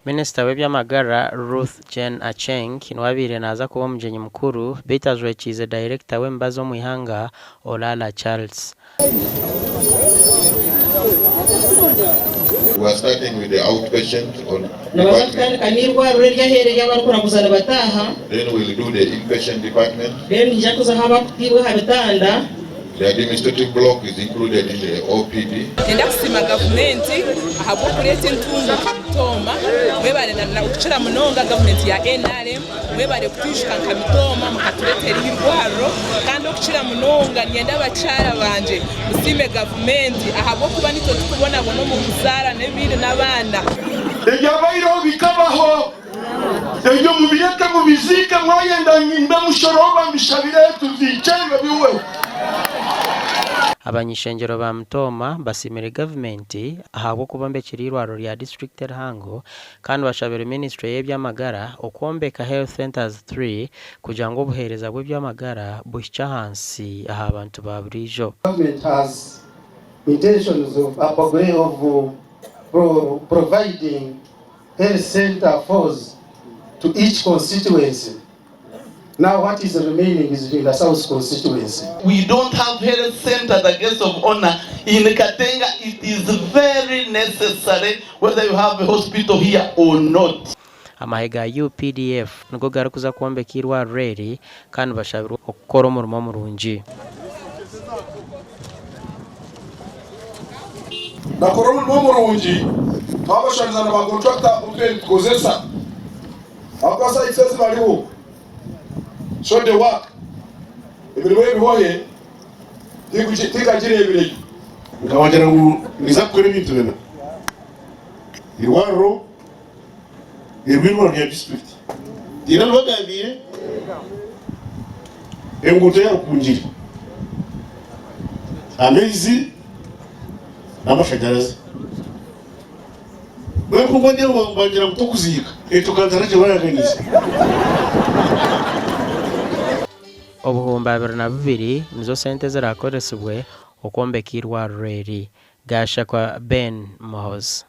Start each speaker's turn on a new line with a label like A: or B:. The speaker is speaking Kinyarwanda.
A: Minisita w'ebyamagara Ruth Jane Acheng niwabire naza kuba omugenyi mukuru Abajwekyerwa Director w'embazo omu ihanga Olala Charles.
B: We are starting with the outpatient then we'll do the inpatient department. The administrative block is included in the OPD.
C: Enda kusima government ahabwo kuleta entungu Mitooma mwebale na kuchira munonga government ya NRM mwebale kutishika nka Mitooma mukatuletera irwaro kandi okuchira munonga nyenda abakyara banje musime government ahabwo kuba nito tukubona bono mu kuzara nebindi nabana
D: ejabayiro bikabaho ejo mubireka mubizika mwayenda ngimba mushoroba mishabire tuzicenga biwe.
A: Abanyishengyero ba Mitooma basimire gavumenti ahabwo kuba mbekira irwaro lya district Ruhango kandi bashabire Ministry y'ebyamagara okwombeka health centers 3 kugira ngo obuhereza bw'ebyamagara buhica hansi aha abantu ba burijo.
E: Government has intentions of providing health center force to each constituency. Now what is remaining is in the South constituency.
F: We don't have health center, the guest of honor in Katenga. It is very necessary whether you have a hospital here or not.
A: Amahega UPDF nugo garukuza kwombeka irwaro reri kandi bashabira okukora omurimo omurungi.
D: Nakora omurimo omurungi twabashariza na contractor utukozesa akosa itsezi baliwo. So the work imirimo y'ebihoye tikagire ebiryo
G: nkabagera ngo niza gukora ibintu bena irwaro rya district dina lwagabiye enguto ya kunjira amezi n'amashanyarazi bwe kubonye bangira gutokuzika etukanzaraje baraganiza
A: Obuhumbi 22 nizo sente zirakoresebwe okwombeka irwaro reri. Gasha kwa Ben Mohoz.